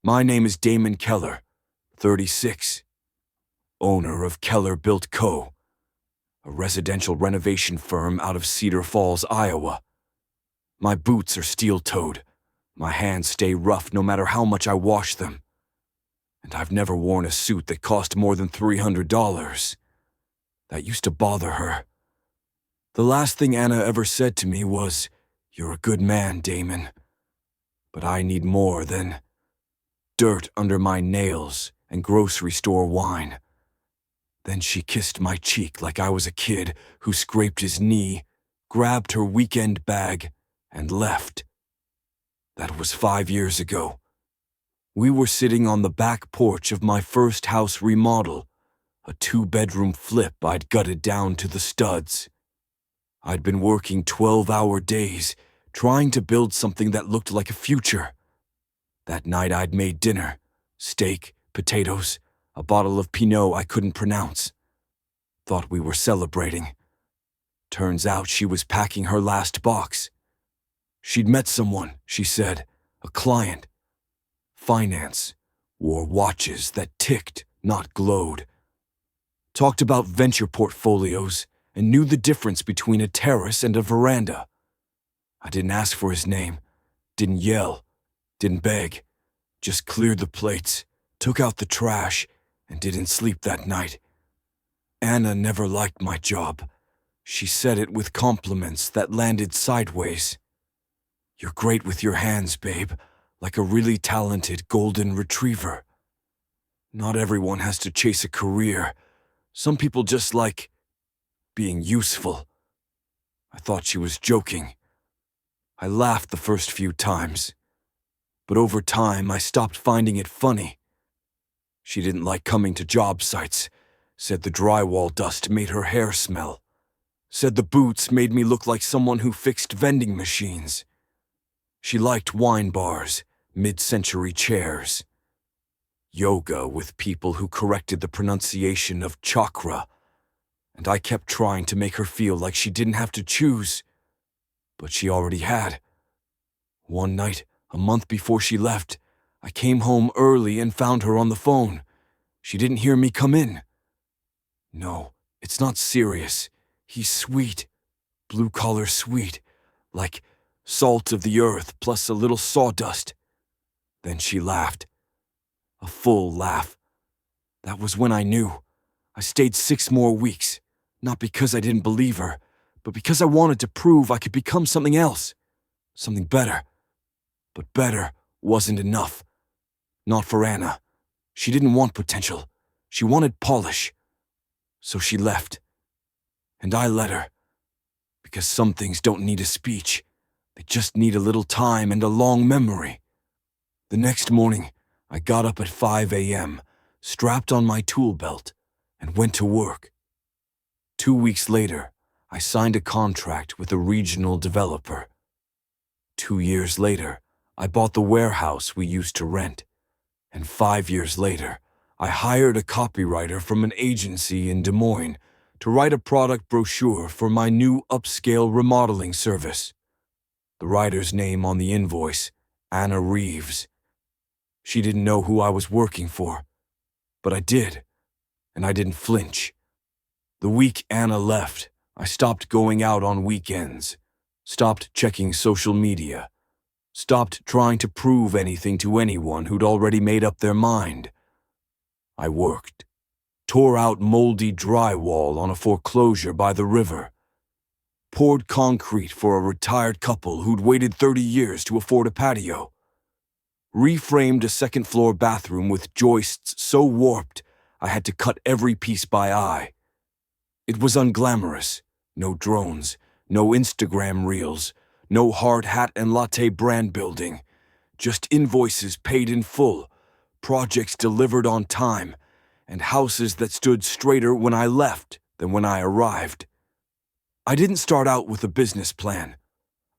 My name is Damon Keller, 36, owner of Keller Built Co., a residential renovation firm out of Cedar Falls, Iowa. My boots are steel-toed. My hands stay rough no matter how much I wash them. And I've never worn a suit that cost more than $300. That used to bother her. The last thing Anna ever said to me was, "You're a good man, Damon." But I need more than dirt under my nails and grocery store wine. Then she kissed my cheek like I was a kid who scraped his knee, grabbed her weekend bag, and left. That was 5 years ago. We were sitting on the back porch of my first house remodel, a 2-bedroom flip I'd gutted down to the studs. I'd been working 12-hour days, trying to build something that looked like a future. That night I'd made dinner, steak, potatoes, a bottle of Pinot I couldn't pronounce. Thought we were celebrating. Turns out she was packing her last box. She'd met someone, she said, a client. Finance, wore watches that ticked, not glowed. Talked about venture portfolios and knew the difference between a terrace and a veranda. I didn't ask for his name, didn't yell, didn't beg, just cleared the plates, took out the trash, and didn't sleep that night. Anna never liked my job. She said it with compliments that landed sideways. "You're great with your hands, babe, like a really talented golden retriever. Not everyone has to chase a career. Some people just like being useful." I thought she was joking. I laughed the first few times, but over time I stopped finding it funny. She didn't like coming to job sites, said the drywall dust made her hair smell, said the boots made me look like someone who fixed vending machines. She liked wine bars, mid-century chairs, yoga with people who corrected the pronunciation of chakra, and I kept trying to make her feel like she didn't have to choose, but she already had. One night, a month before she left, I came home early and found her on the phone. She didn't hear me come in. "No, it's not serious. He's sweet, blue-collar sweet, like salt of the earth plus a little sawdust." Then she laughed. A full laugh. That was when I knew. I stayed 6 more weeks, not because I didn't believe her, but because I wanted to prove I could become something else, something better. But better wasn't enough. Not for Anna. She didn't want potential. She wanted polish. So she left. And I let her. Because some things don't need a speech. They just need a little time and a long memory. The next morning, I got up at 5 a.m., strapped on my tool belt, and went to work. 2 weeks later, I signed a contract with a regional developer. 2 years later, I bought the warehouse we used to rent. And 5 years later, I hired a copywriter from an agency in Des Moines to write a product brochure for my new upscale remodeling service. The writer's name on the invoice, Anna Reeves. She didn't know who I was working for, but I did, and I didn't flinch. The week Anna left, I stopped going out on weekends, stopped checking social media, stopped trying to prove anything to anyone who'd already made up their mind. I worked, tore out moldy drywall on a foreclosure by the river, poured concrete for a retired couple who'd waited 30 years to afford a patio, reframed a second-floor bathroom with joists so warped I had to cut every piece by eye. It was unglamorous, no drones, no Instagram reels, no hard hat and latte brand building, just invoices paid in full, projects delivered on time, and houses that stood straighter when I left than when I arrived. I didn't start out with a business plan.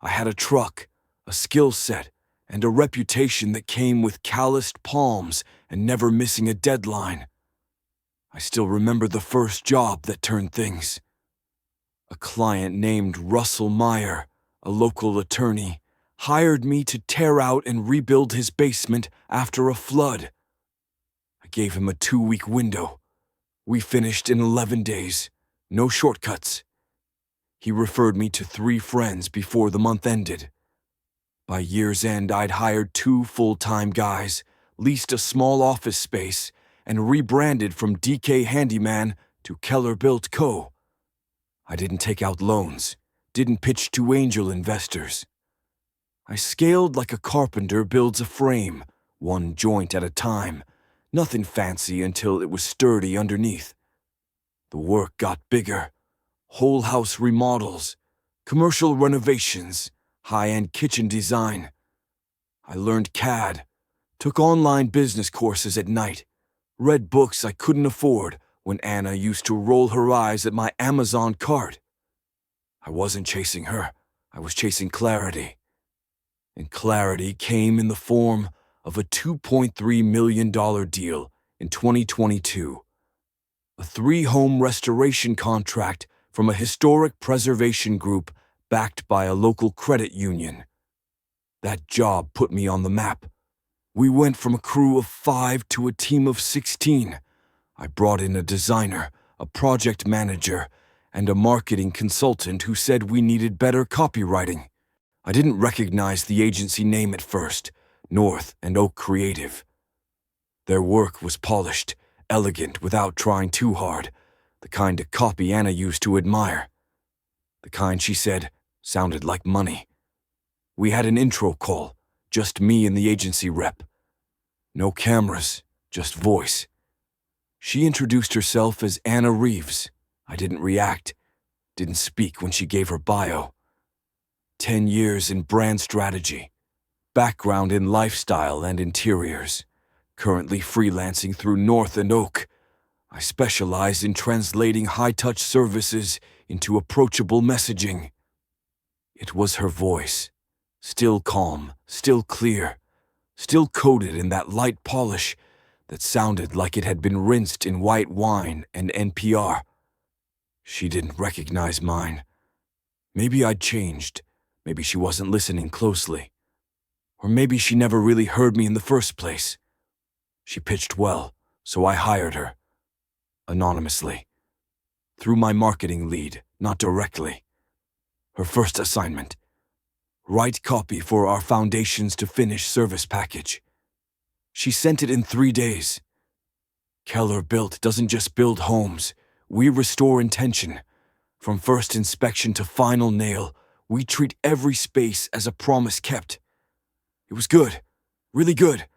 I had a truck, a skill set, and a reputation that came with calloused palms and never missing a deadline. I still remember the first job that turned things. A client named Russell Meyer, a local attorney, hired me to tear out and rebuild his basement after a flood. I gave him a 2-week window. We finished in 11 days. No shortcuts. He referred me to 3 friends before the month ended. By year's end, I'd hired 2 full-time guys, leased a small office space, and rebranded from DK Handyman to Keller Built Co. I didn't take out loans, didn't pitch to angel investors. I scaled like a carpenter builds a frame, one joint at a time, nothing fancy until it was sturdy underneath. The work got bigger. Whole house remodels, commercial renovations, high-end kitchen design. I learned CAD, took online business courses at night, read books I couldn't afford when Anna used to roll her eyes at my Amazon cart. I wasn't chasing her, I was chasing clarity. And clarity came in the form of a $2.3 million deal in 2022. A 3-home restoration contract from a historic preservation group backed by a local credit union. That job put me on the map. We went from a crew of 5 to a team of 16. I brought in a designer, a project manager, and a marketing consultant who said we needed better copywriting. I didn't recognize the agency name at first, North and Oak Creative. Their work was polished, elegant without trying too hard, the kind of copy Anna used to admire. The kind she said sounded like money. We had an intro call, just me and the agency rep. No cameras, just voice. She introduced herself as Anna Reeves. I didn't react, didn't speak when she gave her bio. 10 years in brand strategy, background in lifestyle and interiors, currently freelancing through North and Oak. I specialize in translating high-touch services into approachable messaging. It was her voice, still calm, still clear, still coated in that light polish that sounded like it had been rinsed in white wine and NPR. She didn't recognize mine. Maybe I'd changed. Maybe she wasn't listening closely. Or maybe she never really heard me in the first place. She pitched well, so I hired her. Anonymously. Through my marketing lead, not directly. Her first assignment. Write copy for our Foundations to Finish service package. She sent it in 3 days. Keller Built doesn't just build homes. We restore intention. From first inspection to final nail, we treat every space as a promise kept. It was good. Really good.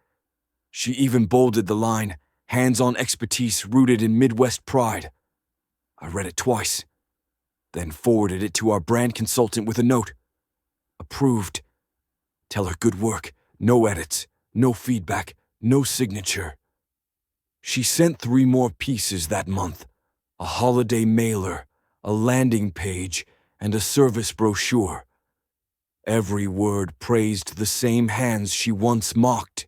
She even bolded the line, hands-on expertise rooted in Midwest pride. I read it twice, then forwarded it to our brand consultant with a note. Approved. Tell her good work, no edits, no feedback, no signature. She sent 3 more pieces that month, a holiday mailer, a landing page, and a service brochure. Every word praised the same hands she once mocked.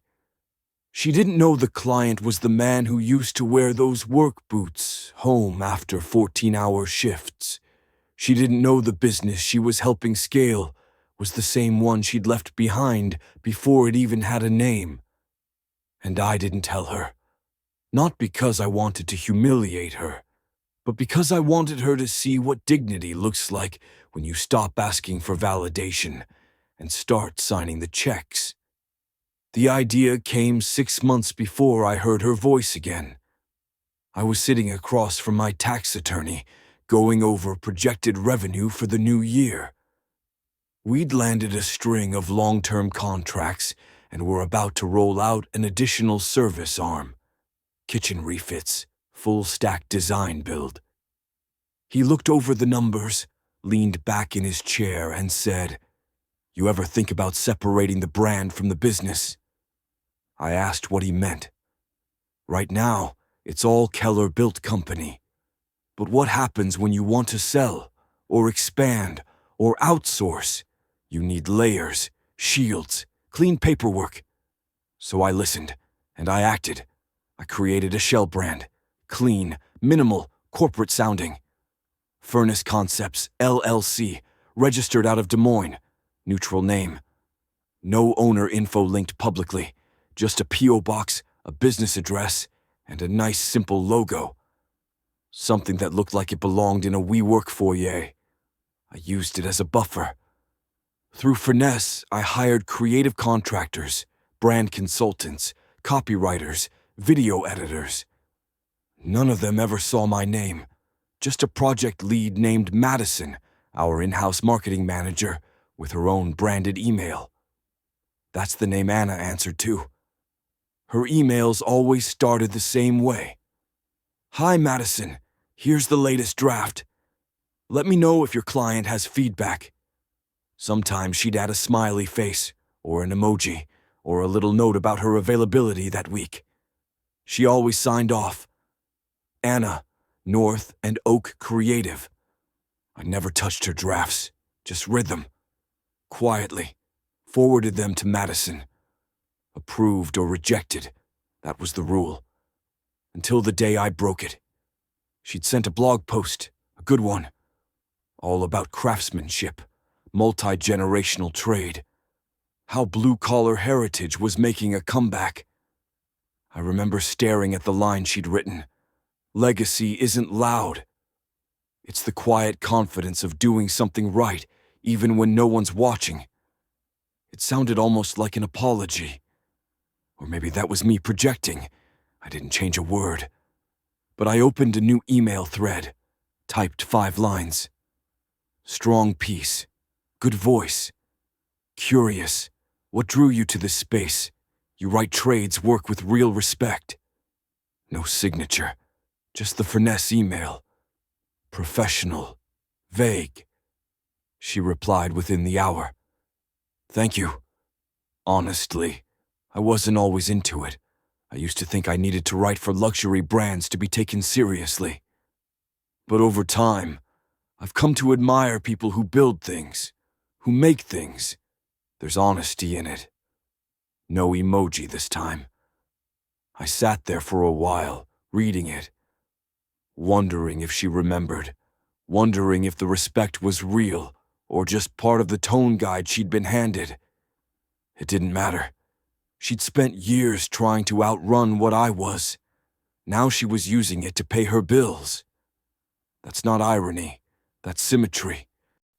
She didn't know the client was the man who used to wear those work boots home after 14-hour shifts. She didn't know the business she was helping scale was the same one she'd left behind before it even had a name. And I didn't tell her. Not because I wanted to humiliate her, but because I wanted her to see what dignity looks like when you stop asking for validation and start signing the checks. The idea came 6 months before I heard her voice again. I was sitting across from my tax attorney, going over projected revenue for the new year. We'd landed a string of long-term contracts and were about to roll out an additional service arm. Kitchen refits, full-stack design build. He looked over the numbers, leaned back in his chair, and said, "You ever think about separating the brand from the business?" I asked what he meant. Right now, it's all Keller Built Company. But what happens when you want to sell, or expand, or outsource? You need layers, shields, clean paperwork. So I listened, and I acted. I created a shell brand, clean, minimal, corporate sounding. Furnace Concepts, LLC, registered out of Des Moines, neutral name. No owner info linked publicly, just a P.O. box, a business address, and a nice simple logo. Something that looked like it belonged in a WeWork foyer. I used it as a buffer. Through finesse, I hired creative contractors, brand consultants, copywriters, video editors. None of them ever saw my name, just a project lead named Madison, our in-house marketing manager, with her own branded email. That's the name Anna answered to. Her emails always started the same way. "Hi, Madison. Here's the latest draft. Let me know if your client has feedback." Sometimes she'd add a smiley face, or an emoji, or a little note about her availability that week. She always signed off, "Anna, North and Oak Creative." I never touched her drafts, just read them. Quietly, forwarded them to Madison. Approved or rejected, that was the rule. Until the day I broke it. She'd sent a blog post, a good one, all about craftsmanship, multi-generational trade, how blue-collar heritage was making a comeback. I remember staring at the line she'd written. "Legacy isn't loud. It's the quiet confidence of doing something right, even when no one's watching." It sounded almost like an apology. Or maybe that was me projecting. I didn't change a word. But I opened a new email thread, typed 5 lines. "Strong piece. Good voice. Curious. What drew you to this space? You write trades, work with real respect." No signature. Just the finesse email. Professional. Vague. She replied within the hour. "Thank you. Honestly, I wasn't always into it. I used to think I needed to write for luxury brands to be taken seriously. But over time, I've come to admire people who build things, who make things. There's honesty in it." No emoji this time. I sat there for a while, reading it, wondering if she remembered, wondering if the respect was real or just part of the tone guide she'd been handed. It didn't matter. She'd spent years trying to outrun what I was. Now she was using it to pay her bills. That's not irony. That's symmetry.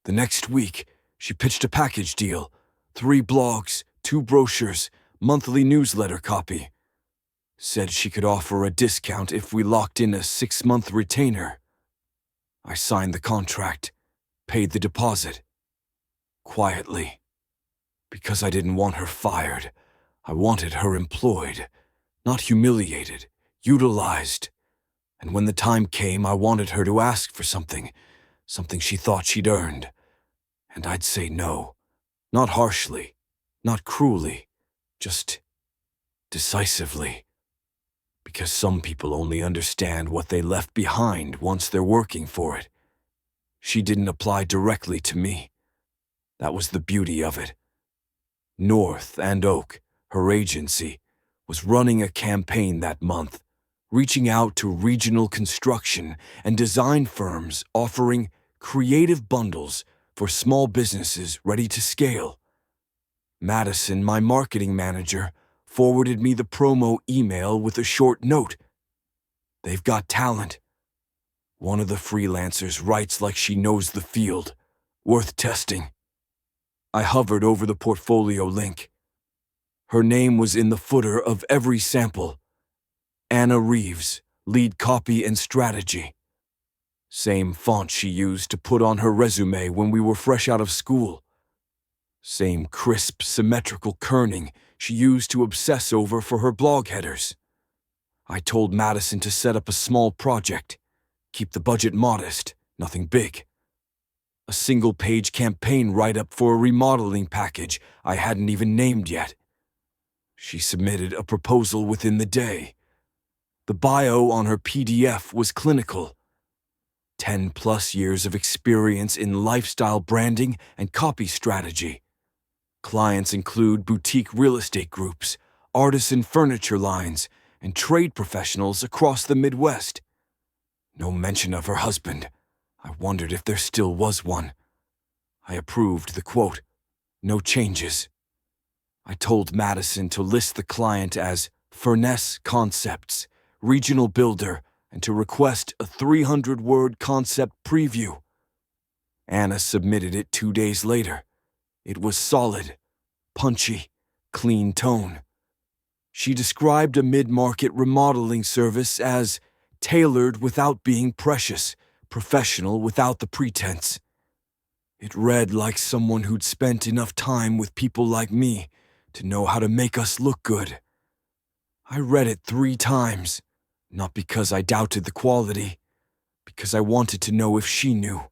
The next week, she pitched a package deal. 3 blogs, 2 brochures, monthly newsletter copy. Said she could offer a discount if we locked in a 6-month retainer. I signed the contract, paid the deposit. Quietly. Because I didn't want her fired. I wanted her employed, not humiliated, utilized. And when the time came, I wanted her to ask for something she thought she'd earned. And I'd say no. Not harshly, not cruelly, just decisively. Because some people only understand what they left behind once they're working for it. She didn't apply directly to me. That was the beauty of it. North and Oak, her agency, was running a campaign that month, reaching out to regional construction and design firms offering creative bundles for small businesses ready to scale. Madison, my marketing manager, forwarded me the promo email with a short note. "They've got talent. One of the freelancers writes like she knows the field. Worth testing." I hovered over the portfolio link. Her name was in the footer of every sample. Anna Reeves, lead copy and strategy. Same font she used to put on her resume when we were fresh out of school. Same crisp, symmetrical kerning she used to obsess over for her blog headers. I told Madison to set up a small project. Keep the budget modest, nothing big. A single-page campaign write-up for a remodeling package I hadn't even named yet. She submitted a proposal within the day. The bio on her PDF was clinical. 10+ years of experience in lifestyle branding and copy strategy. Clients include boutique real estate groups, artisan furniture lines, and trade professionals across the Midwest. No mention of her husband. I wondered if there still was one. I approved the quote. No changes. I told Madison to list the client as Furness Concepts, regional builder, and to request a 300-word concept preview. Anna submitted it 2 days later. It was solid, punchy, clean tone. She described a mid-market remodeling service as tailored without being precious, professional without the pretense. It read like someone who'd spent enough time with people like me to know how to make us look good. I read it 3 times, not because I doubted the quality, because I wanted to know if she knew.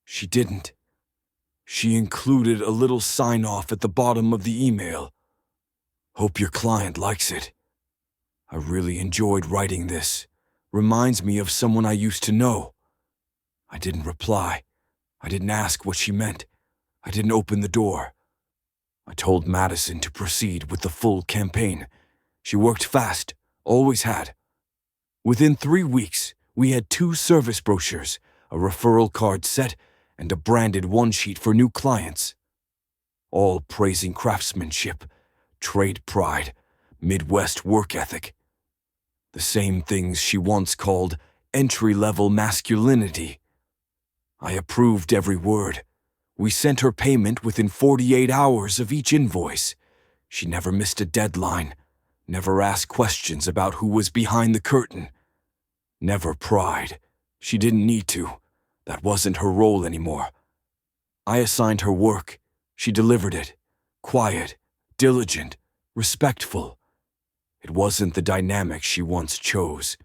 She didn't. She included a little sign-off at the bottom of the email. Hope your client likes it. I really enjoyed writing this. Reminds me of someone I used to know. I didn't reply. I didn't ask what she meant. I didn't open the door. I told Madison to proceed with the full campaign. She worked fast, always had. Within 3 weeks, we had 2 service brochures, a referral card set, and a branded one-sheet for new clients. All praising craftsmanship, trade pride, Midwest work ethic. The same things she once called entry-level masculinity. I approved every word. We sent her payment within 48 hours of each invoice. She never missed a deadline, never asked questions about who was behind the curtain. Never pried. She didn't need to. That wasn't her role anymore. I assigned her work. She delivered it. Quiet, diligent, respectful. It wasn't the dynamic she once chose,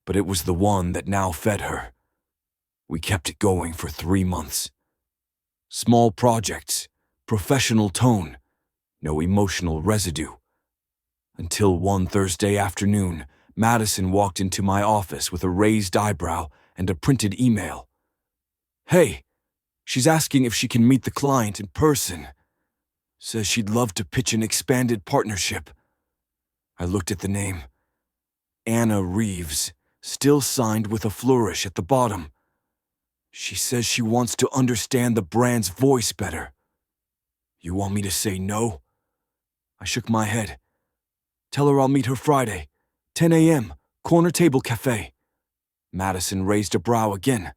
but it was the one that now fed her. We kept it going for 3 months. Small projects, professional tone, no emotional residue. Until one Thursday afternoon, Madison walked into my office with a raised eyebrow and a printed email. Hey, she's asking if she can meet the client in person. Says she'd love to pitch an expanded partnership. I looked at the name. Anna Reeves, still signed with a flourish at the bottom. She says she wants to understand the brand's voice better. You want me to say no? I shook my head. Tell her I'll meet her Friday, 10 a.m., Corner Table Cafe. Madison raised a brow again.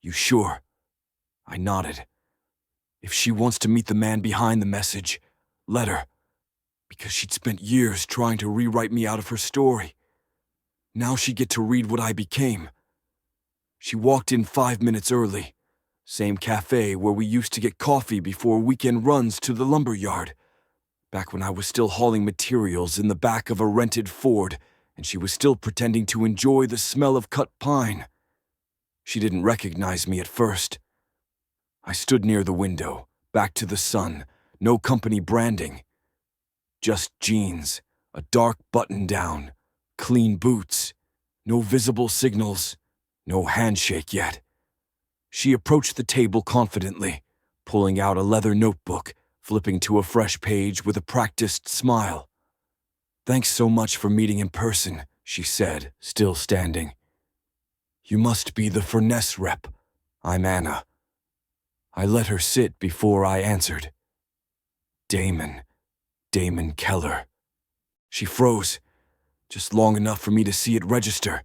You sure? I nodded. If she wants to meet the man behind the message, let her. Because she'd spent years trying to rewrite me out of her story. Now she'd get to read what I became. She walked in 5 minutes early. Same cafe where we used to get coffee before weekend runs to the lumberyard. Back when I was still hauling materials in the back of a rented Ford, and she was still pretending to enjoy the smell of cut pine. She didn't recognize me at first. I stood near the window, back to the sun, no company branding. Just jeans, a dark button-down, clean boots, no visible signals, no handshake yet. She approached the table confidently, pulling out a leather notebook, flipping to a fresh page with a practiced smile. Thanks so much for meeting in person, she said, still standing. You must be the Furness rep. I'm Anna. I let her sit before I answered. Damon Keller. She froze, just long enough for me to see it register.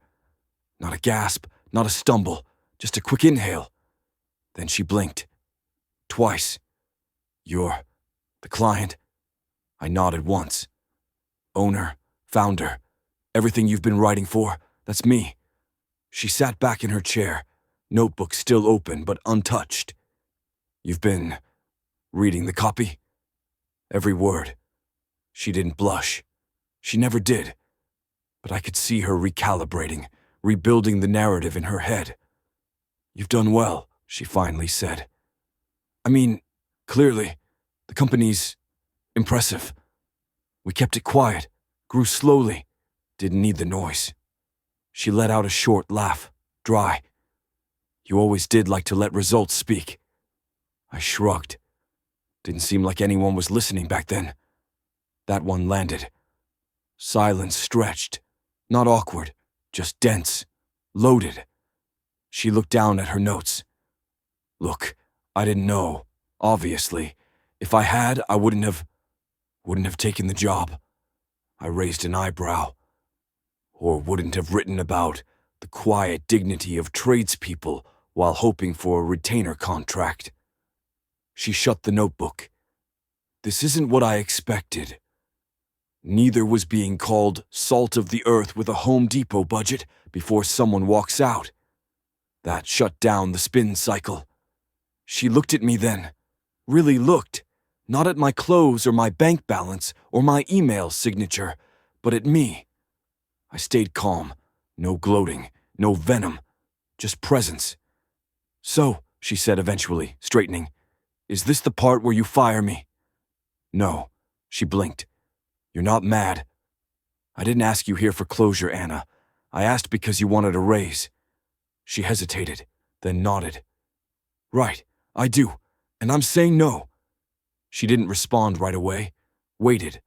Not a gasp, not a stumble, just a quick inhale. Then she blinked. Twice. You're the client? I nodded once. Owner, founder, everything you've been writing for, that's me. She sat back in her chair, notebook still open but untouched. You've been reading the copy? Every word. She didn't blush. She never did. But I could see her recalibrating, rebuilding the narrative in her head. You've done well, she finally said. I mean, clearly, the company's impressive. We kept it quiet, grew slowly, didn't need the noise. She let out a short laugh, dry. You always did like to let results speak. I shrugged. Didn't seem like anyone was listening back then. That one landed. Silence stretched. Not awkward, just dense, loaded. She looked down at her notes. Look, I didn't know, obviously. If I had, I wouldn't have. Wouldn't have taken the job. I raised an eyebrow. Or wouldn't have written about the quiet dignity of tradespeople while hoping for a retainer contract. She shut the notebook. This isn't what I expected. Neither was being called salt of the earth with a Home Depot budget before someone walks out. That shut down the spin cycle. She looked at me then. Really looked. Not at my clothes or my bank balance or my email signature, but at me. I stayed calm. No gloating. No venom. Just presence. "So," she said eventually, straightening, "is this the part where you fire me?" "No." She blinked. "You're not mad. I didn't ask you here for closure, Anna. I asked because you wanted a raise." She hesitated, then nodded. "Right, I do, and I'm saying no." She didn't respond right away. Waited,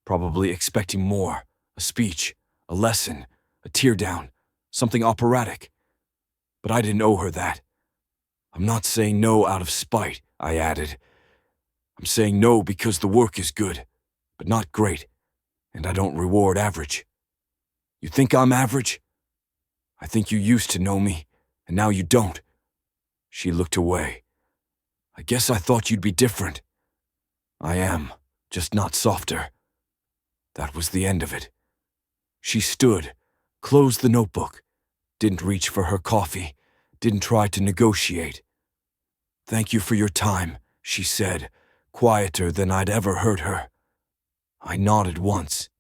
probably expecting more. A speech, a lesson, a teardown, something operatic. But I didn't owe her that. "I'm not saying no out of spite," I added. "I'm saying no because the work is good, but not great, and I don't reward average. You think I'm average? I think you used to know me, and now you don't." She looked away. "I guess I thought you'd be different." "I am, just not softer." That was the end of it. She stood, closed the notebook, didn't reach for her coffee, didn't try to negotiate. "Thank you for your time," she said, quieter than I'd ever heard her. I nodded once.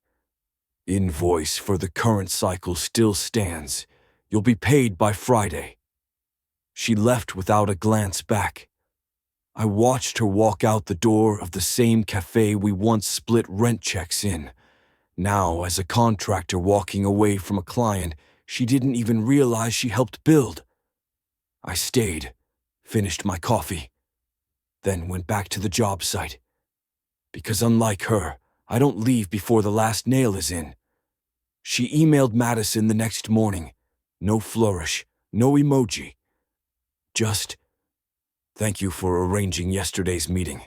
"Invoice for the current cycle still stands. You'll be paid by Friday." She left without a glance back. I watched her walk out the door of the same cafe we once split rent checks in. Now, as a contractor walking away from a client she didn't even realize she helped build. I stayed, finished my coffee, then went back to the job site. Because unlike her, I don't leave before the last nail is in. She emailed Madison the next morning. No flourish, no emoji. Just, "Thank you for arranging yesterday's meeting.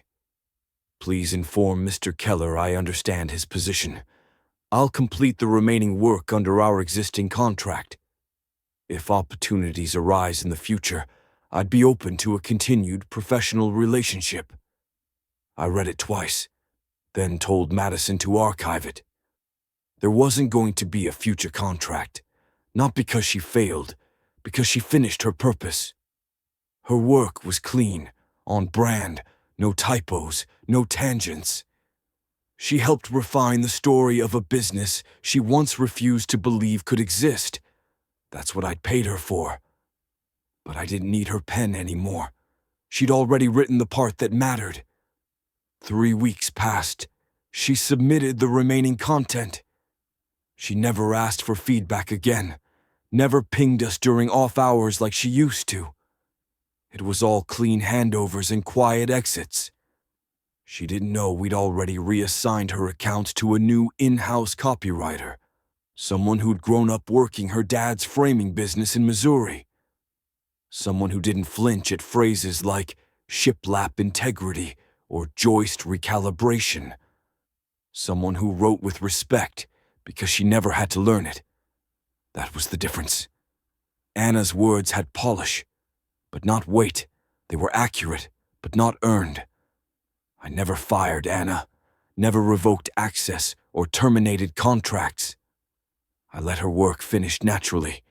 Please inform Mr. Keller I understand his position. I'll complete the remaining work under our existing contract. If opportunities arise in the future, I'd be open to a continued professional relationship." I read it twice, then told Madison to archive it. There wasn't going to be a future contract, not because she failed, because she finished her purpose. Her work was clean, on brand, no typos, no tangents. She helped refine the story of a business she once refused to believe could exist. That's what I'd paid her for. But I didn't need her pen anymore. She'd already written the part that mattered. 3 weeks passed. She submitted the remaining content. She never asked for feedback again, never pinged us during off hours like she used to. It was all clean handovers and quiet exits. She didn't know we'd already reassigned her account to a new in-house copywriter, someone who'd grown up working her dad's framing business in Missouri. Someone who didn't flinch at phrases like shiplap integrity or joist recalibration. Someone who wrote with respect because she never had to learn it. That was the difference. Anna's words had polish, but not weight. They were accurate, but not earned. I never fired Anna, never revoked access or terminated contracts. I let her work finish naturally,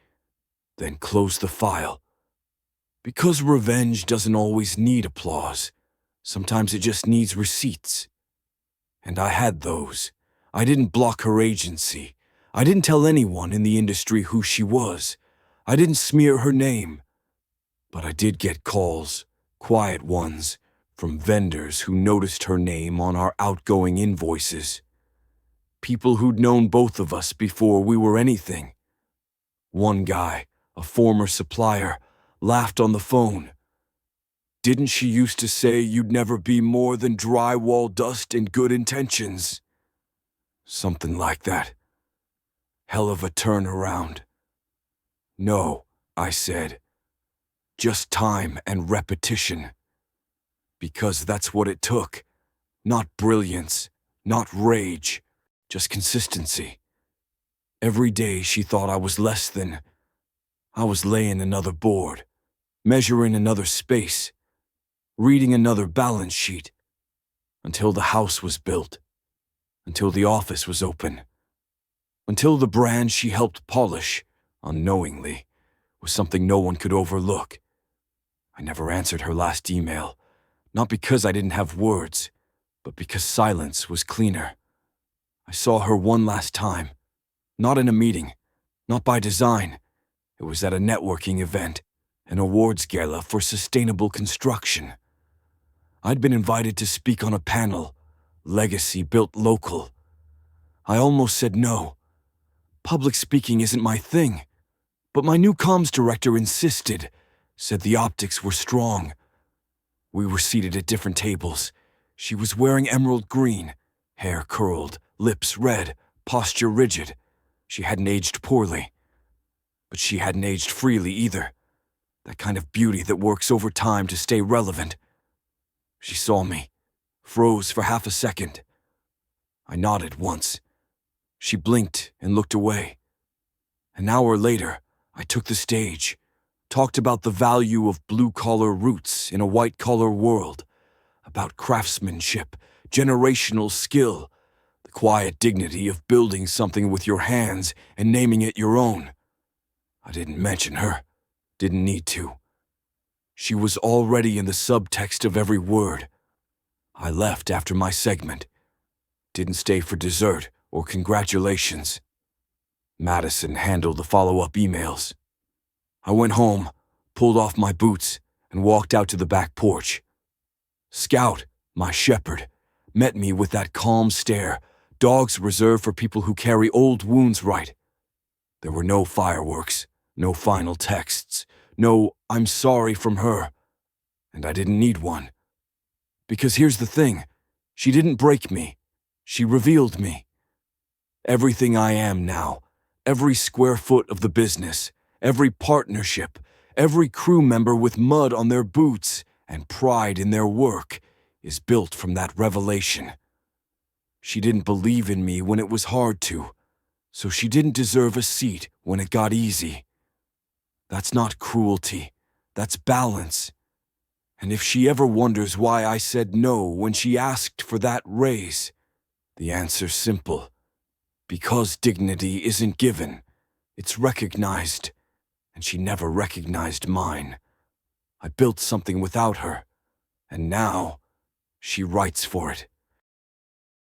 then closed the file. Because revenge doesn't always need applause. Sometimes it just needs receipts. And I had those. I didn't block her agency. I didn't tell anyone in the industry who she was. I didn't smear her name. But I did get calls, quiet ones, from vendors who noticed her name on our outgoing invoices. People who'd known both of us before we were anything. One guy, a former supplier, laughed on the phone. "Didn't she used to say you'd never be more than drywall dust and good intentions?" Something like that. Hell of a turnaround. "No," I said. "Just time and repetition." Because that's what it took. Not brilliance, Not rage, just consistency. Every day she thought I was less than. I was laying another board, measuring another space, reading another balance sheet, until the house was built, until the office was open, until the brand she helped polish, unknowingly, was something no one could overlook. I never answered her last email, not because I didn't have words, but because silence was cleaner. I saw her one last time, not in a meeting, not by design. It was at a networking event, an awards gala for sustainable construction. I'd been invited to speak on a panel, Legacy Built Local. I almost said no. Public speaking isn't my thing. But my new comms director insisted, said the optics were strong. We were seated at different tables. She was wearing emerald green, hair curled, lips red, posture rigid. She hadn't aged poorly. But she hadn't aged freely either. That kind of beauty that works over time to stay relevant. She saw me, froze for half a second. I nodded once. She blinked and looked away. An hour later, I took the stage, talked about the value of blue-collar roots in a white-collar world, about craftsmanship, generational skill, the quiet dignity of building something with your hands and naming it your own. I didn't mention her, didn't need to. She was already in the subtext of every word. I left after my segment. Didn't stay for dessert or congratulations. Madison handled the follow-up emails. I went home, pulled off my boots, and walked out to the back porch. Scout, my shepherd, met me with that calm stare, dogs reserved for people who carry old wounds right. There were no fireworks, no final texts, no "I'm sorry" from her. And I didn't need one. Because here's the thing, she didn't break me. She revealed me. Everything I am now, every square foot of the business, every partnership, every crew member with mud on their boots and pride in their work is built from that revelation. She didn't believe in me when it was hard to, so she didn't deserve a seat when it got easy. That's not cruelty, that's balance. And if she ever wonders why I said no when she asked for that raise, the answer's simple. Because dignity isn't given, it's recognized, and she never recognized mine. I built something without her, and now she writes for it.